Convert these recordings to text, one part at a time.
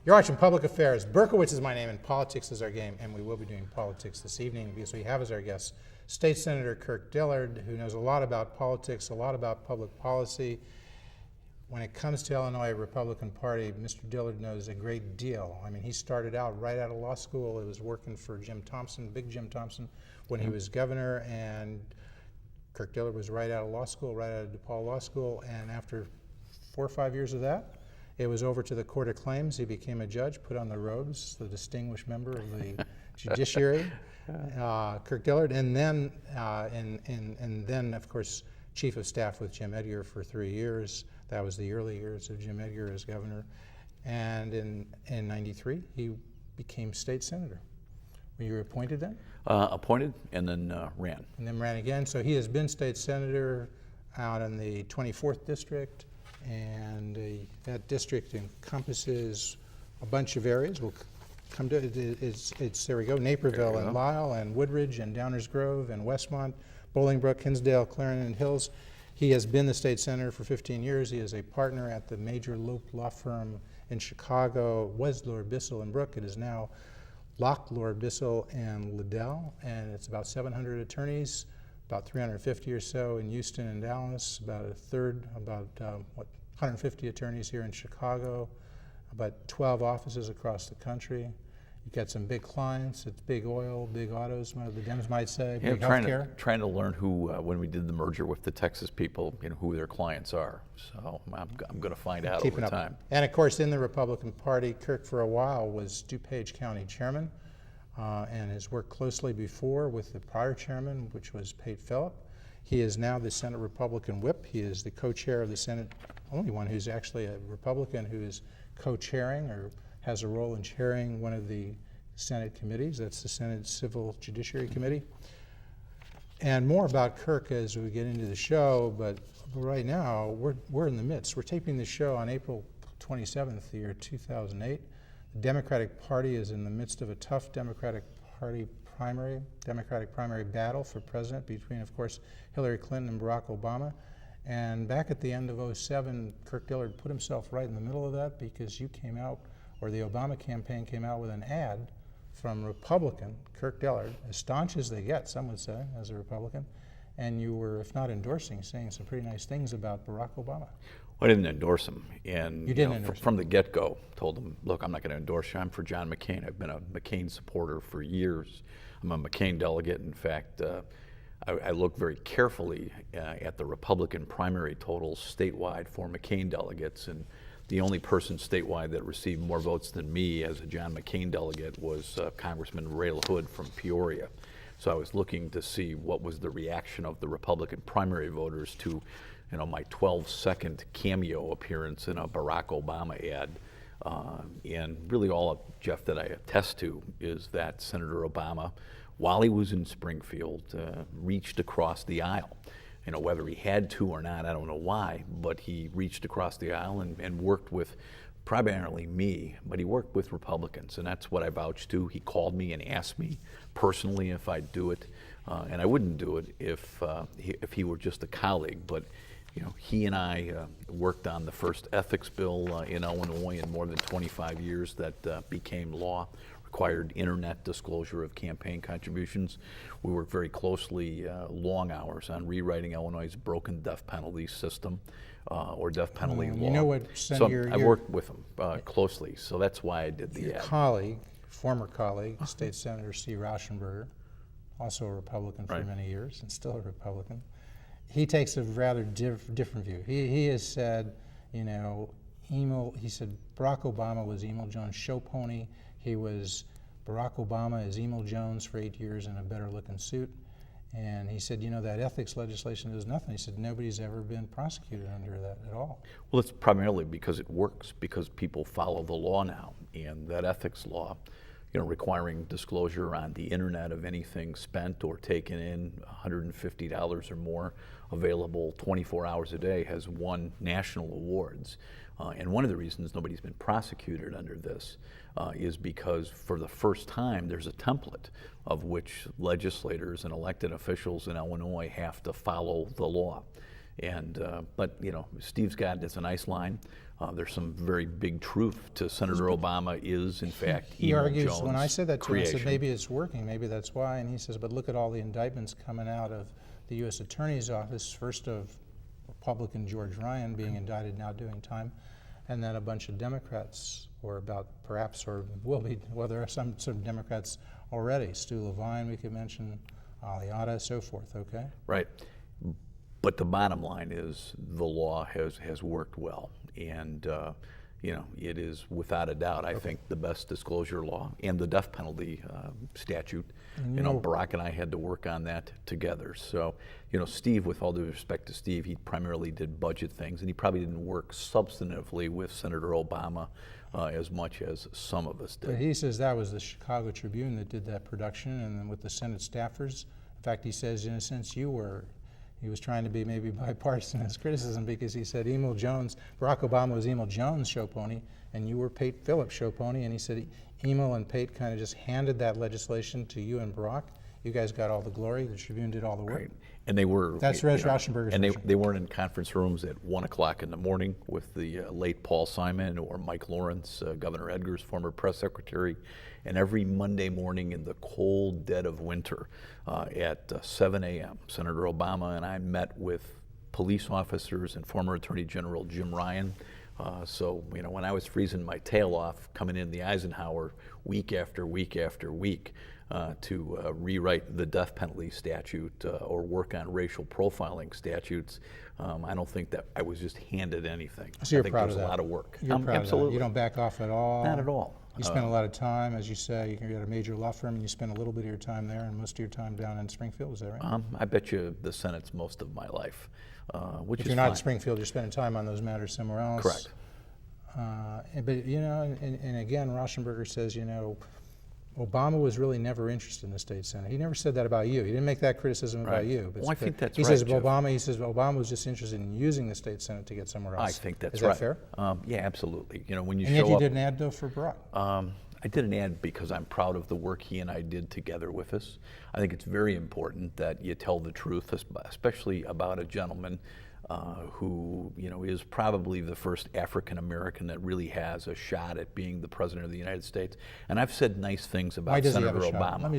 You're watching Public Affairs. Berkowitz is my name and politics is our game, and we will be doing politics this evening because we have as our guest State Senator Kirk Dillard, who knows a lot about politics, a lot about public policy. When it comes to Illinois Republican Party, Mr. Dillard knows a great deal. I mean, he started out right out of law school. He was working for Jim Thompson, Big Jim Thompson, when he was governor, and Kirk Dillard was right out of law school, right out of DePaul Law School, and after 4 or 5 years of that, it was over to the Court of Claims. He became a judge, put on the robes, the distinguished member of the judiciary, Kirk Dillard, and then, of course, chief of staff with Jim Edgar for 3 years. That was the early years of Jim Edgar as governor. And in '93, he became state senator. Were you appointed then? Appointed and then ran. And then ran again. So he has been state senator out in the 24th district, and that district encompasses a bunch of areas. We'll come to it's there we go, Naperville and Lisle and Woodridge and Downers Grove and Westmont, Bolingbrook, Hinsdale, Clarendon Hills. He has been the state senator for 15 years. He is a partner at the major law firm in Chicago, was Lord Bissell and Brooke. It is now Locke, Lord Bissell, and Liddell, and it's about 700 attorneys, about 350 or so in Houston and Dallas, about a third, 150 attorneys here in Chicago, about 12 offices across the country. You got some big clients. It's big oil, big autos, the Dems might say, big healthcare. Trying to learn who, when we did the merger with the Texas people, who their clients are. So I'm going to find out over time. And of course, in the Republican Party, Kirk for a while was DuPage County chairman, and has worked closely before with the prior chairman, which was Pate Phillip. He is now the Senate Republican whip. He is the co-chair of the Senate, only one who's actually a Republican who is co-chairing or has a role in chairing one of the Senate committees. That's the Senate Civil Judiciary Committee. And more about Kirk as we get into the show, but right now we're in the midst. We're taping the show on April 27th, the year 2008. The Democratic Party is in the midst of a tough Democratic primary battle for president between, of course, Hillary Clinton and Barack Obama. And back at the end of '07, Kirk Dillard put himself right in the middle of that because you came out, or the Obama campaign came out with an ad from Republican Kirk Dillard, as staunch as they get, some would say, as a Republican, and you were, if not endorsing, saying some pretty nice things about Barack Obama. I didn't endorse him, and you didn't endorse from the get-go, told him, look, I'm not going to endorse you. I'm for John McCain. I've been a McCain supporter for years. I'm a McCain delegate. In fact, I look very carefully at the Republican primary totals statewide for McCain delegates, and the only person statewide that received more votes than me as a John McCain delegate was Congressman Ray LaHood from Peoria. So I was looking to see what was the reaction of the Republican primary voters to, my 12-second cameo appearance in a Barack Obama ad. And really all, Jeff, that I attest to is that Senator Obama, while he was in Springfield, reached across the aisle. Whether he had to or not, I don't know why, but he reached across the aisle and worked with primarily me, but he worked with Republicans, and that's what I vouch to. He called me and asked me personally if I'd do it, and I wouldn't do it if he were just a colleague, but he and I worked on the first ethics bill in Illinois in more than 25 years that became law, required internet disclosure of campaign contributions. We worked very closely, long hours, on rewriting Illinois' broken death penalty system, or death penalty law. You know what, Senator, I worked with him closely, so that's why I did the ad. Your colleague, former colleague, State Senator C. Rauschenberger, also a Republican for Right. many years and still a Republican. He takes a rather different view. He has said, he said Barack Obama was Emil Jones' show pony. He was Barack Obama as Emil Jones for 8 years in a better looking suit. And he said, that ethics legislation is nothing. He said nobody's ever been prosecuted under that at all. Well, it's primarily because it works, because people follow the law now. And that ethics law, requiring disclosure on the internet of anything spent or taken in, $150 or more, available 24 hours a day, has won national awards. And one of the reasons nobody's been prosecuted under this is because for the first time there's a template of which legislators and elected officials in Illinois have to follow the law. And but Steve's got, it's a nice line. There's some very big truth to Senator Obama is in fact he Emil argues, Jones' when I said that to him, I creation. said maybe it's working, maybe that's why. And he says, but look at all the indictments coming out of the U.S. Attorney's Office, first of Republican George Ryan being indicted, now doing time, and then a bunch of Democrats, or will be, well, there are some Democrats already. Stu Levine, we could mention, Aliata, so forth, okay? Right. But the bottom line is the law has worked well. And, it is without a doubt, I think, the best disclosure law, and the death penalty statute. Barack and I had to work on that together. So, Steve, with all due respect to Steve, he primarily did budget things, and he probably didn't work substantively with Senator Obama as much as some of us did. But he says that was the Chicago Tribune that did that production, and then with the Senate staffers. In fact, he says, in a sense, he was trying to be maybe bipartisan in his criticism, because he said Barack Obama was Emil Jones' show pony, and you were Pate Phillips' show pony, and he said Emil and Pate kind of just handed that legislation to you and Barack. You guys got all the glory. The Tribune did all the work. Right. And they were. That's Rauschenberger's And version. they weren't in conference rooms at 1 o'clock in the morning with the late Paul Simon or Mike Lawrence, Governor Edgar's former press secretary. And every Monday morning in the cold dead of winter at 7 a.m., Senator Obama and I met with police officers and former Attorney General Jim Ryan. So, when I was freezing my tail off coming in the Eisenhower week after week after week to rewrite the death penalty statute or work on racial profiling statutes, I don't think that I was just handed anything. So you're I think proud there's of that. a lot of work. You're proud absolutely. of that. You don't back off at all. Not at all. You spend a lot of time, as you say, you're at a major law firm, and you spend a little bit of your time there and most of your time down in Springfield, is that right? I bet you the Senate's most of my life, which If is you're not fine. in Springfield, you're spending time on those matters somewhere else. Correct. But and again, Rauschenberger says, Obama was really never interested in the state Senate. He never said that about you. He didn't make that criticism about Right. you. But Well, I think that's he right, says Jeff. Obama was just interested in using the state Senate to get somewhere else. I think that's Is right. Is that fair? Yeah, absolutely. When you And show yet you up, did an ad though for Barack. I did an ad because I'm proud of the work he and I did together with us. I think it's very important that you tell the truth, especially about a gentleman who is probably the first African American that really has a shot at being the president of the United States. And I've said nice things about Why does he Senator have a shot? Obama. Let me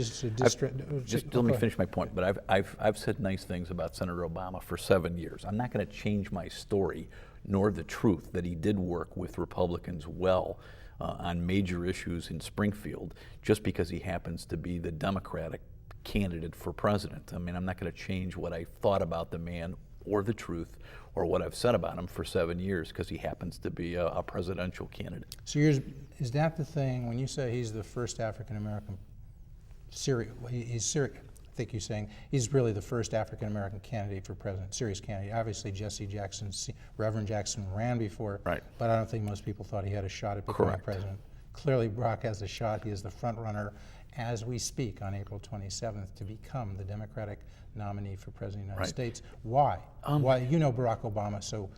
just Let me finish my point. But I've said nice things about Senator Obama for 7 years. I'm not going to change my story nor the truth that he did work with Republicans well on major issues in Springfield just because he happens to be the Democratic candidate for president. I mean, I'm not going to change what I thought about the man or the truth or what I've said about him for 7 years because he happens to be a presidential candidate. So is that the thing, when you say he's the first African-American, he's Syrian, I think you're saying he's really the first African-American candidate for president, serious candidate. Obviously Jesse Jackson, Reverend Jackson ran before, Right. But I don't think most people thought he had a shot at becoming Correct. president. Clearly Barack has a shot. He is the front runner as we speak on April 27th to become the Democratic nominee for president of the United Right. States. Why? Why? You know Barack Obama, so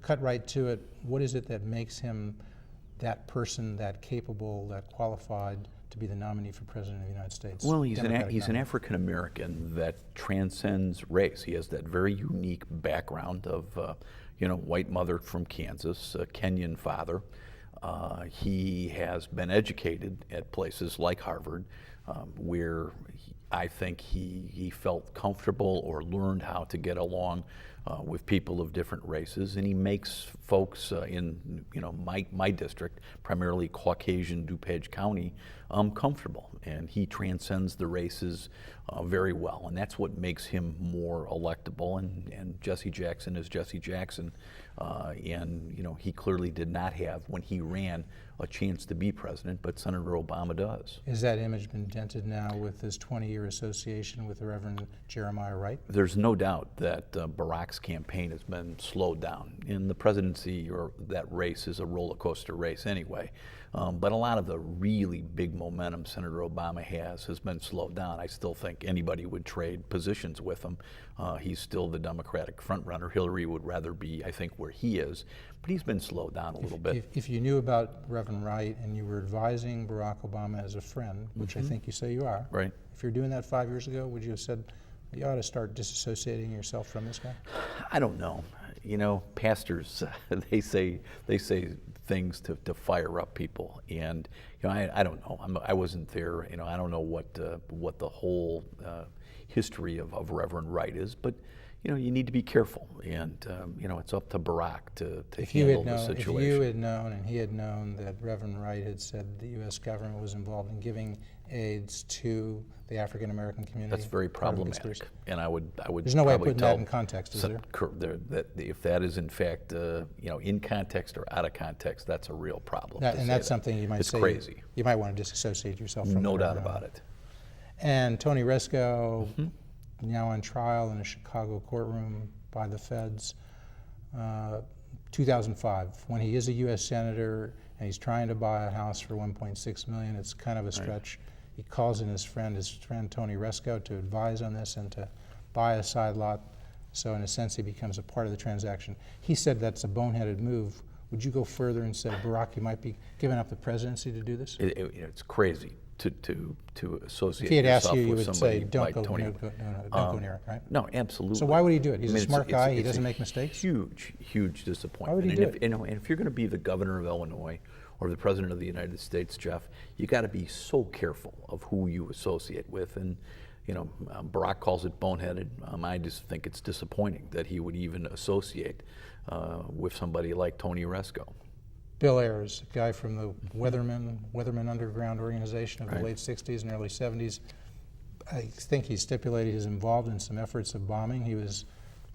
cut right to it. What is it that makes him that person, that capable, that qualified to be the nominee for president of the United States? Well, he's Democratic an nominee. African American that transcends race. He has that very unique background of, white mother from Kansas, a Kenyan father. He has been educated at places like Harvard, where I think he felt comfortable or learned how to get along with people of different races, and he makes folks in my district, primarily Caucasian DuPage County, comfortable, and he transcends the races very well, and that's what makes him more electable. And Jesse Jackson is Jesse Jackson, and he clearly did not have, when he ran, a chance to be president, but Senator Obama does. Has that image been dented now with his 20-year association with the Reverend Jeremiah Wright? There's no doubt that Barack's campaign has been slowed down. In the presidency, or that race is a roller coaster race anyway. But a lot of the really big momentum Senator Obama has been slowed down. I still think anybody would trade positions with him. He's still the Democratic frontrunner. Hillary would rather be, I think, where he is, but he's been slowed down a little bit. If you knew about Reverend Wright and you were advising Barack Obama as a friend, which I think you say you are, right? If you're doing that 5 years ago, would you have said, you ought to start disassociating yourself from this guy? I don't know. Pastors, they say things to fire up people, and I don't know. I wasn't there. I don't know what the whole history of Reverend Wright is, but you need to be careful, and it's up to Barack to handle the situation. If you had known, and he had known, that Reverend Wright had said the U.S. government was involved in giving aids to the African American community, that's very problematic, and I would. There's no way of putting that in context, is there? That if that is in fact in context or out of context, that's a real problem. And that's something you might say. It's crazy. You might want to disassociate yourself from. No doubt about it. And Tony Rezko, now on trial in a Chicago courtroom by the feds. 2005, when he is a U.S. senator and he's trying to buy a house for $1.6 million, it's kind of a stretch. Right. He calls in his friend Tony Rezko to advise on this and to buy a side lot. So in a sense, he becomes a part of the transaction. He said that's a boneheaded move. Would you go further and say, Barack, you might be giving up the presidency to do this? It's crazy to associate if he had asked yourself you, with would somebody say, don't like go near it, right? No, absolutely. So why would he do it? He's a smart guy. He doesn't make mistakes. Huge disappointment. Why would he do it? And if you're going to be the governor of Illinois or the president of the United States, Jeff, you got to be so careful of who you associate with. And Barack calls it boneheaded. I just think it's disappointing that he would even associate with somebody like Tony Rezko. Bill Ayers, a guy from the Weatherman Underground organization of the late 60s and early 70s. I think he stipulated he was involved in some efforts of bombing. He was,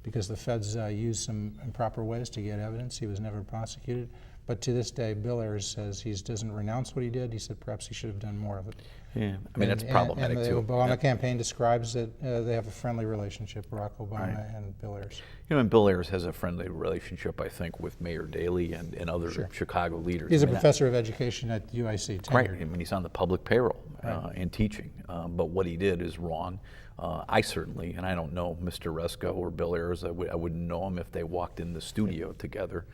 because the feds used some improper ways to get evidence, he was never prosecuted. But to this day, Bill Ayers says he doesn't renounce what he did. He said perhaps he should have done more of it. Yeah, that's problematic and the too. Obama campaign describes that they have a friendly relationship, Barack Obama and Bill Ayers. And Bill Ayers has a friendly relationship, I think, with Mayor Daley and other Chicago leaders. He's a professor of education at UIC. Right, he's on the public payroll and teaching. But what he did is wrong. I certainly, and I don't know Mr. Rezko or Bill Ayers, I wouldn't know him if they walked in the studio together.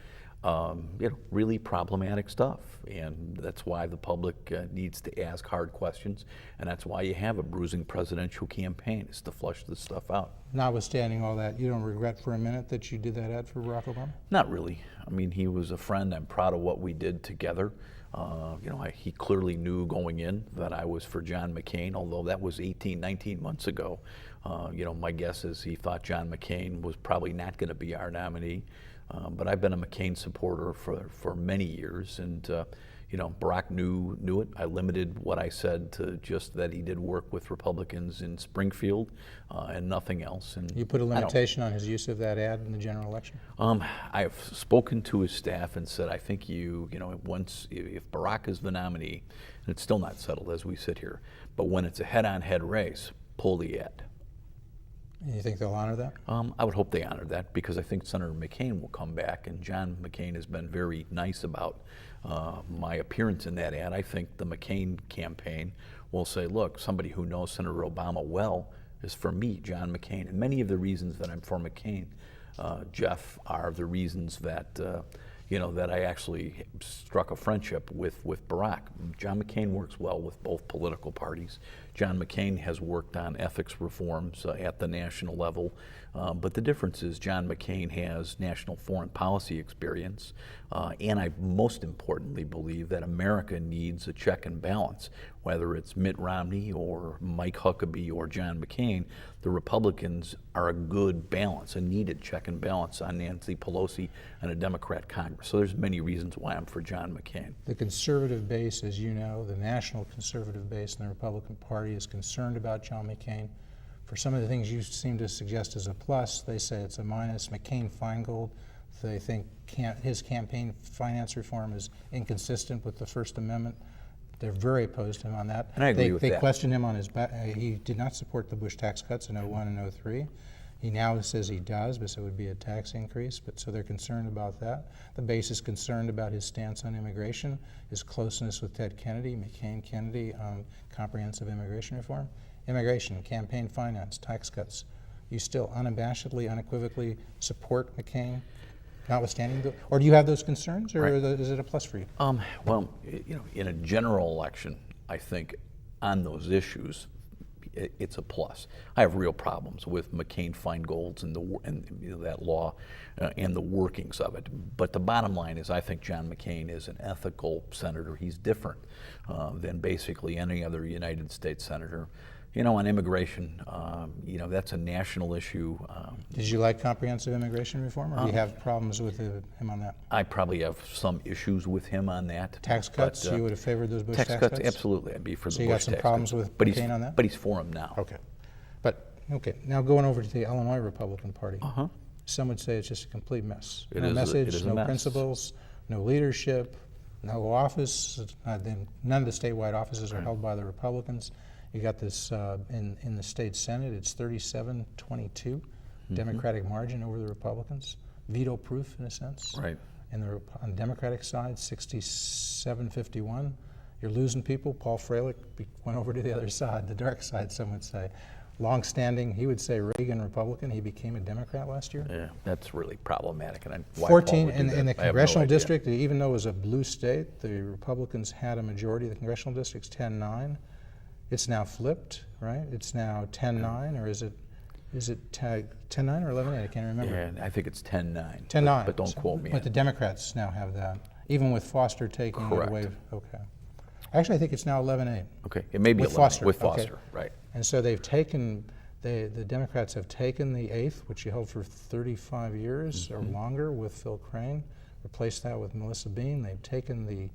Really problematic stuff, and that's why the public needs to ask hard questions, and that's why you have a bruising presidential campaign, is to flush this stuff out. Notwithstanding all that, you don't regret for a minute that you did that ad for Barack Obama? Not really. I mean, he was a friend. I'm proud of what we did together. He clearly knew going in that I was for John McCain, although that was 19 months ago. My guess is he thought John McCain was probably not going to be our nominee. But I've been a McCain supporter for many years, and Barack knew it. I limited what I said to just that he did work with Republicans in Springfield and nothing else. And you put a limitation on his use of that ad in the general election? I've spoken to his staff and said, I think once if Barack is the nominee, and it's still not settled as we sit here, but when it's a head-on-head race, pull the ad. And you think they'll honor that? I would hope they honor that, because I think Senator McCain will come back, and John McCain has been very nice about my appearance in that ad. I think the McCain campaign will say, look, somebody who knows Senator Obama well is for me, John McCain. And many of the reasons that I'm for McCain, Jeff, are the reasons that that I actually struck a friendship with Barack. John McCain works well with both political parties. John McCain has worked on ethics reforms at the national level, but the difference is John McCain has national foreign policy experience, and I most importantly believe that America needs a check and balance. whether it's Mitt Romney or Mike Huckabee or John McCain, the Republicans are a good balance, a needed check and balance on Nancy Pelosi and a Democrat Congress. So there's many reasons why I'm for John McCain. The conservative base, as you know, the national conservative base in the Republican Party is concerned about John McCain. For some of the things you seem to suggest as a plus, they say it's a minus. McCain-Feingold, they think his campaign finance reform is inconsistent with the First Amendment. They're very opposed to him on that. And I agree with that. They question him on his, he did not support the Bush tax cuts in 01 and 03. He now says he does, but so it would be a tax increase, but so they're concerned about that. The base is concerned about his stance on immigration, his closeness with Ted Kennedy, McCain-Kennedy on comprehensive immigration reform. Immigration, campaign finance, tax cuts. You still unabashedly, unequivocally support McCain, notwithstanding the, or do you have those concerns, or is it a plus for you? Well, in a general election, I think on those issues, it's a plus. I have real problems with McCain-Feingold's and that law and the workings of it. But the bottom line is, I think John McCain is an ethical senator. He's different than basically any other United States senator. On immigration, that's a national issue. Did you like comprehensive immigration reform, or do you have problems with him on that? I probably have some issues with him on that. Tax cuts, you would have favored those Bush tax cuts? Absolutely, I'd be for the Bush tax cuts. So you got some problems with McCain on that? But he's for him now. Okay, now going over to the Illinois Republican Party. Some would say it's just a complete mess. No message, no principles, no leadership, no office. None of the statewide offices are held by the Republicans. You got this in the state Senate, it's 37-22, Democratic margin over the Republicans, veto-proof in a sense. Right. And on the Democratic side, 67-51. You're losing people. Paul Freilich went over to the other side, the dark side, some would say. Long-standing, he would say Reagan Republican. He became a Democrat last year. Yeah, that's really problematic. And 14 in the congressional district, even though it was a blue state, the Republicans had a majority of the congressional districts, 10-9. It's now flipped, right? It's now 10-9, or is it 10-9 or 11-8? I can't remember. Yeah, I think it's 10-9. 10-9. But don't quote me. But the Democrats now have that, even with Foster taking it away. Okay. Actually, I think it's now 11-8. Okay, it may be with 11-8. Foster. With Foster, right. And so they've taken, the Democrats have taken the 8th, which you held for 35 years or longer with Phil Crane, replaced that with Melissa Bean. They've taken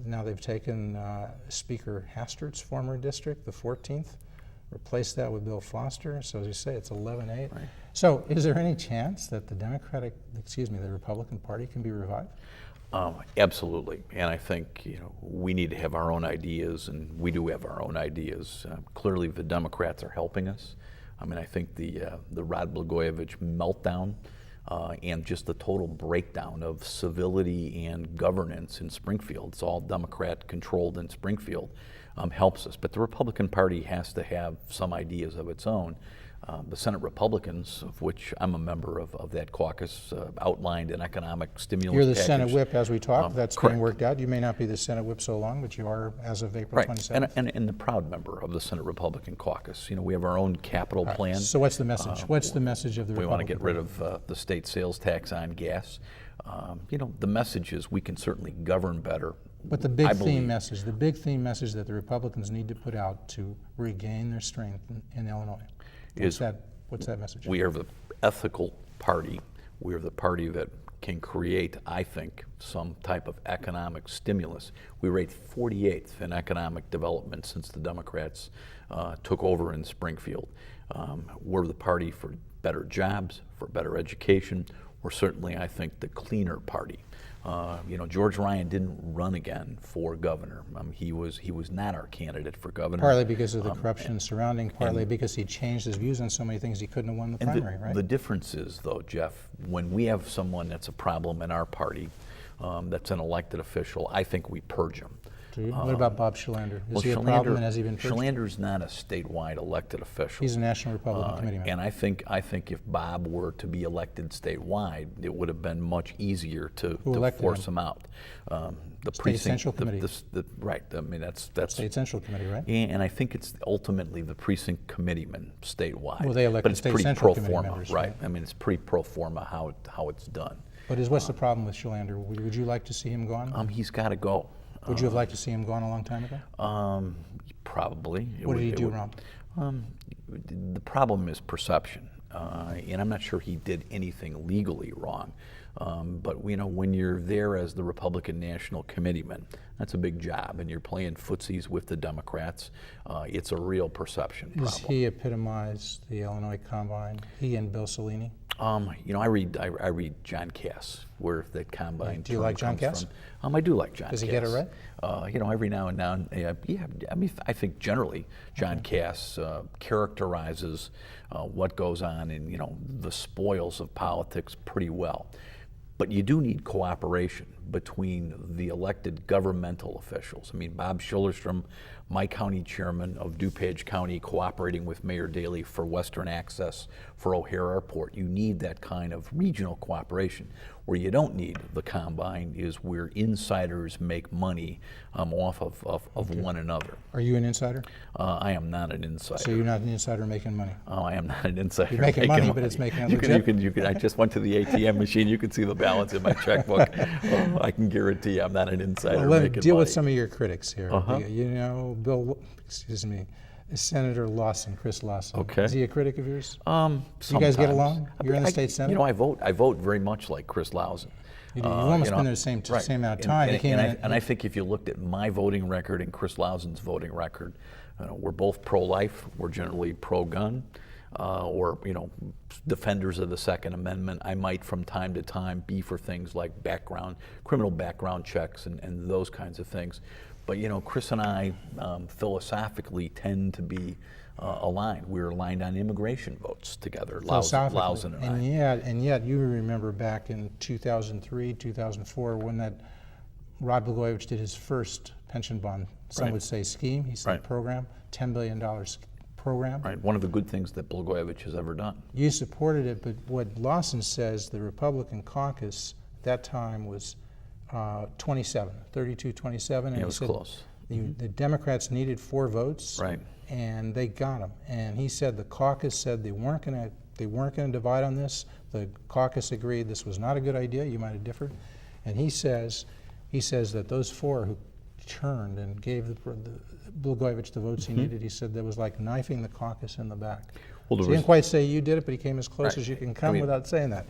now they've taken Speaker Hastert's former district, the 14th, replaced that with Bill Foster. So as you say, it's 11-8. Right. So is there any chance that the Republican Party can be revived? Absolutely, and I think we need to have our own ideas, and we do have our own ideas. Clearly, the Democrats are helping us. I mean, I think the Rod Blagojevich meltdown and just the total breakdown of civility and governance in Springfield, it's all Democrat-controlled in Springfield, helps us. But the Republican Party has to have some ideas of its own. The Senate Republicans, of which I'm a member of that caucus, outlined an economic stimulus You're the package. Senate whip as we talk. That's correct. being worked out. You may not be the Senate whip so long, but you are as of April 27th. And the proud member of the Senate Republican caucus. We have our own capital plan. So what's the message? What's the message of the Republican We want to get rid Party? of the state sales tax on gas. The message is we can certainly govern better. But the big theme message that the Republicans need to put out to regain their strength in Illinois, what's that message? We are the ethical party. We are the party that can create, I think, some type of economic stimulus. We rate 48th in economic development since the Democrats took over in Springfield. We're the party for better jobs, for better education. We're certainly, I think, the cleaner party. George Ryan didn't run again for governor. He was not our candidate for governor. Partly because of the corruption surrounding, partly because he changed his views on so many things he couldn't have won the primary, right? The difference is, though, Jeff, when we have someone that's a problem in our party, that's an elected official, I think we purge him. What about Bob Kjellander? Is he a problem, and has he been purged? Kjellander's not a statewide elected official. He's a National Republican committeeman. And I think if Bob were to be elected statewide, it would have been much easier to force him out. The State Central Committee. Right. I mean, that's State Central Committee, right? And I think it's ultimately the precinct committeeman statewide. Well, they elected but it's State pretty Central pro Committee forma, members, right? I mean, it's pretty pro forma how it's done. But what's the problem with Kjellander? Would you like to see him gone? He's got to go. Would you have liked to see him gone a long time ago? Probably. What did he do wrong? The problem is perception, and I'm not sure he did anything legally wrong. But when you're there as the Republican National Committeeman, that's a big job, and you're playing footsies with the Democrats. It's a real perception problem. Does he epitomize the Illinois Combine? He and Bill Cellini? I read John Cass, where that combine. Do you like John Cass? I do like John Cass. Does he get it right? Every now and then, yeah. I mean, I think generally John Cass characterizes what goes on in the spoils of politics pretty well. But you do need cooperation between the elected governmental officials. I mean, Bob Kjellander, my county chairman of DuPage County, cooperating with Mayor Daley for Western Access for O'Hare Airport. You need that kind of regional cooperation. Where you don't need the combine is where insiders make money off of one another. Are you an insider? I am not an insider. So you're not an insider making money? Oh, I am not an insider. You're making money, but it's making you can. I just went to the ATM machine. You can see the balance in my checkbook. I can guarantee you I'm not an insider making money. Deal with some of your critics here. Senator Lawson, Chris Lawson. Okay. Is he a critic of yours? You guys get along? You're in the state Senate? I vote very much like Chris Lawson. You've almost been there the same amount of time. And I think if you looked at my voting record and Chris Lawson's voting record, we're both pro-life. We're generally pro-gun, or defenders of the Second Amendment. I might from time to time be for things like criminal background checks and those kinds of things. But Chris and I philosophically tend to be aligned. We're aligned on immigration votes together, Lawson and I. And yet you remember back in 2003, 2004, when that Rod Blagojevich did his first pension bond, some would say scheme, he said program, $10 billion program. Right, one of the good things that Blagojevich has ever done. You supported it, but what Lawson says, the Republican caucus at that time was 32-27. And it was close. The Democrats needed 4 votes, and they got them. And he said the caucus said they weren't going to divide on this. The caucus agreed this was not a good idea. You might have differed. And he says that those 4 who turned and gave Blagojevich the votes he needed, he said that was like knifing the caucus in the back. Well, so he didn't quite say you did it, but he came as close as you can come without saying that.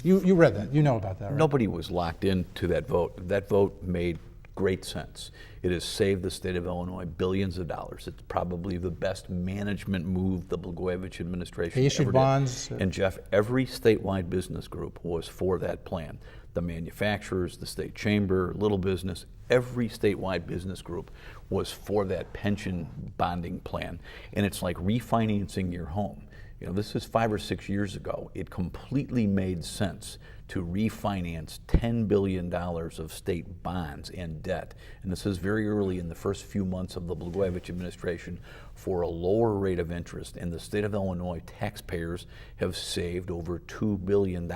You read that. You know about that, right? Nobody was locked into that vote. That vote made great sense. It has saved the state of Illinois billions of dollars. It's probably the best management move the Blagojevich administration they issued ever bonds. did. And Jeff, every statewide business group was for that plan. The manufacturers, the state chamber, little business, every statewide business group was for that pension bonding plan. And it's like refinancing your home. This is 5 or 6 years ago. It completely made sense to refinance $10 billion of state bonds and debt. And this is very early in the first few months of the Blagojevich administration for a lower rate of interest. And the state of Illinois taxpayers have saved over $2 billion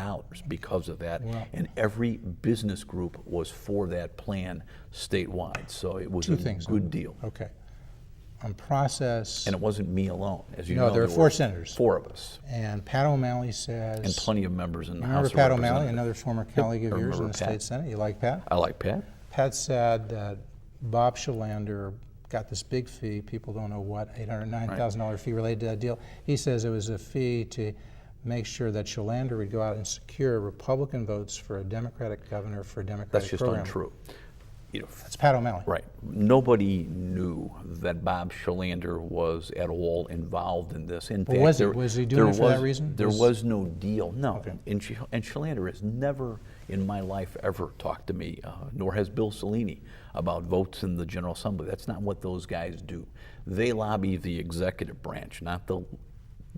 because of that. Wow. And every business group was for that plan statewide. So it was a good deal. Okay. On process. And it wasn't me alone. As you know, there are 4 senators. 4 of us. And Pat O'Malley says. And plenty of members in the Remember House Pat O'Malley, another former colleague of yours in the state Senate? You like Pat? I like Pat. Pat said that Bob Kjellander got this big fee, people don't know what, $809,000 fee related to that deal. He says it was a fee to make sure that Kjellander would go out and secure Republican votes for a Democratic governor for a Democratic program. That's just untrue. That's Pat O'Malley. Right. Nobody knew that Bob Kjellander was at all involved in this. In fact, was he doing it for that reason? There was no deal. No. Okay. And Kjellander has never in my life ever talked to me, nor has Bill Cellini, about votes in the General Assembly. That's not what those guys do. They lobby the executive branch, not the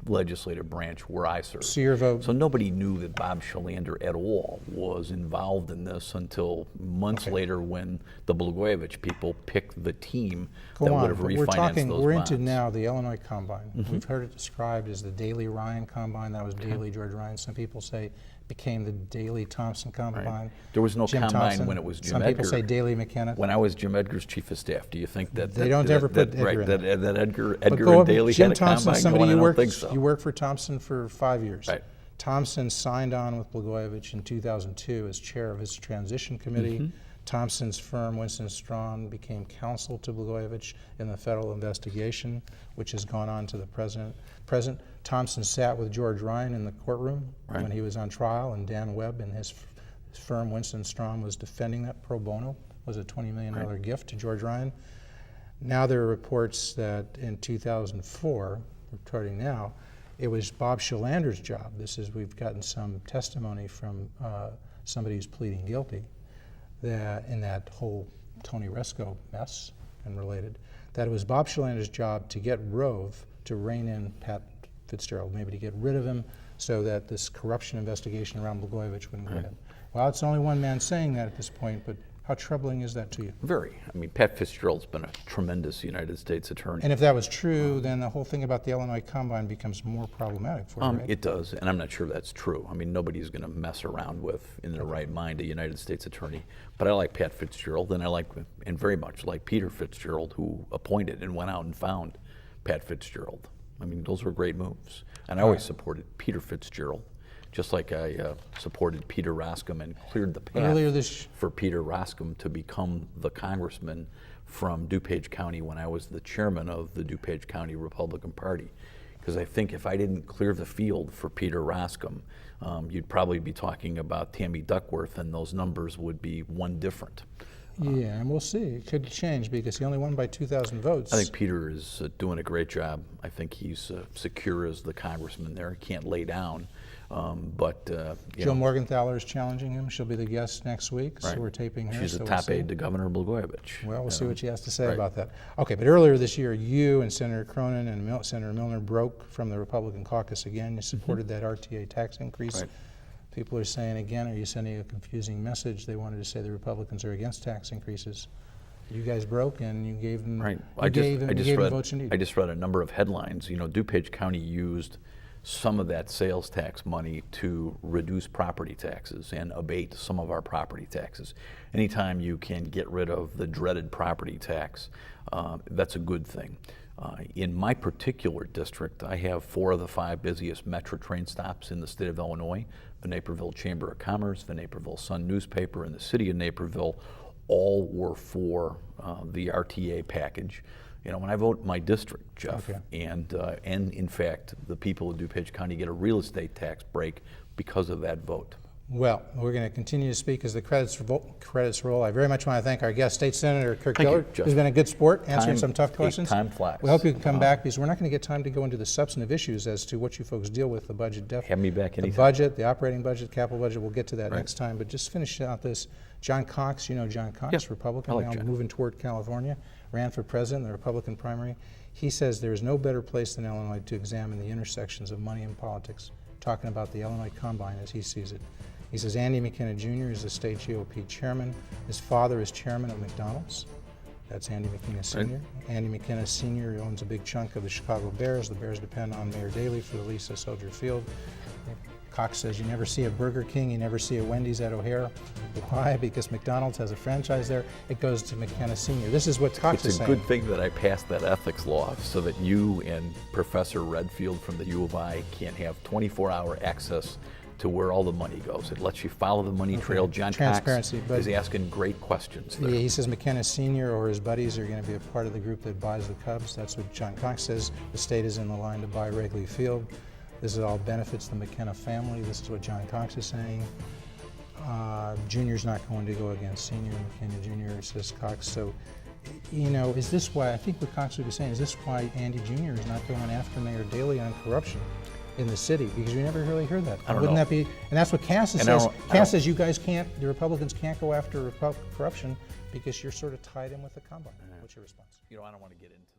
legislative branch where I serve. So your vote. So nobody knew that Bob Kjellander at all was involved in this until months later when the Blagojevich people picked the team that would have refinanced those bonds. We're into now the Illinois Combine. We've heard it described as the Daley Ryan Combine. That was Daley George Ryan. Some people say it became the Daley Thompson Combine. Right. There was no combine when it was Jim Edgar. Some people say Daley McKenna. When I was Jim Edgar's chief of staff, do you think that they don't ever put Edgar in that Edgar and Daley had a combine going? I don't think so. You worked for Thompson for 5 years. Right. Thompson signed on with Blagojevich in 2002 as chair of his transition committee Thompson's firm, Winston Strawn, became counsel to Blagojevich in the federal investigation, which has gone on to the present. Thompson sat with George Ryan in the courtroom when he was on trial, and Dan Webb and his firm, Winston Strawn, was defending that pro bono. Was a $20 million gift to George Ryan. Now there are reports that in 2004, reporting now, it was Bob Kjellander's job. We've gotten some testimony from somebody who's pleading guilty that in that whole Tony Rezko mess and related, that it was Bob Kjellander's job to get Rove to rein in Pat Fitzgerald, maybe to get rid of him so that this corruption investigation around Blagojevich wouldn't go ahead. Well, it's only one man saying that at this point, but how troubling is that to you? Very. I mean, Pat Fitzgerald's been a tremendous United States attorney. And if that was true, then the whole thing about the Illinois Combine becomes more problematic for you, right? It does, and I'm not sure that's true. I mean, nobody's going to mess around with, in their right mind, a United States attorney. But I like Pat Fitzgerald, and and very much like Peter Fitzgerald, who appointed and went out and found Pat Fitzgerald. I mean, those were great moves. And I always supported Peter Fitzgerald, just like I supported Peter Roskam and cleared the path for Peter Roskam to become the congressman from DuPage County when I was the chairman of the DuPage County Republican Party. Because I think if I didn't clear the field for Peter Roskam, you'd probably be talking about Tammy Duckworth, and those numbers would be one different. Yeah, and we'll see. It could change because he only won by 2,000 votes. I think Peter is doing a great job. I think he's secure as the congressman there. He can't lay down. Jill Morgenthaler is challenging him. She'll be the guest next week, so we're taping her. She's a top aide to Governor Blagojevich. Well, we'll see what she has to say about that. Okay, but earlier this year, you and Senator Cronin and Senator Milner broke from the Republican caucus again. You supported that RTA tax increase. People are saying again, are you sending a confusing message? They wanted to say the Republicans are against tax increases. You guys broke and you gave them, gave them votes you need. I just read a number of headlines. You know, DuPage County used some of that sales tax money to reduce property taxes and abate some of our property taxes. Anytime you can get rid of the dreaded property tax, that's a good thing. In my particular district, I have 4 of the 5 busiest Metro train stops in the state of Illinois. The Naperville Chamber of Commerce, the Naperville Sun newspaper, and the city of Naperville all were for the RTA package. You know, when I vote my district, Jeff, and in fact, the people of DuPage County get a real estate tax break because of that vote. Well, we're going to continue to speak as the credits roll. I very much want to thank our guest, State Senator Kirk Dillard, who's been a good sport, answering some tough questions. Time flies. We hope you can come back because we're not going to get time to go into the substantive issues as to what you folks deal with, the budget deficit. Have me back anytime. The budget, the operating budget, capital budget, we'll get to that next time. But just finish out this. John Cox, you know John Cox, Republican, now moving toward California, ran for president in the Republican primary. He says there is no better place than Illinois to examine the intersections of money and politics, talking about the Illinois Combine as he sees it. He says Andy McKenna Jr. is the state GOP chairman. His father is chairman of McDonald's. That's Andy McKenna Sr. Andy McKenna Sr. owns a big chunk of the Chicago Bears. The Bears depend on Mayor Daley for the lease of Soldier Field. Cox says you never see a Burger King, you never see a Wendy's at O'Hare. Why? Because McDonald's has a franchise there. It goes to McKenna Sr. This is what Cox is saying. It's a good thing that I passed that ethics law so that you and Professor Redfield from the U of I can have 24-hour access to where all the money goes. It lets you follow the money trail. John Cox is asking great questions there. Yeah, he says McKenna Sr. or his buddies are going to be a part of the group that buys the Cubs. That's what John Cox says. The state is in the line to buy Wrigley Field. This is all benefits the McKenna family. This is what John Cox is saying. Junior's not going to go against Senior. McKenna Jr. says Cox. So, you know, is this why, I think what Cox would be saying, is this why Andy Jr. is not going after Mayor Daley on corruption in the city? Because we never really heard that. Wouldn't that be, and that's what Cass says. Cass says you guys can't, the Republicans can't go after corruption because you're sort of tied in with the Combine. What's your response? You know, I don't want to get into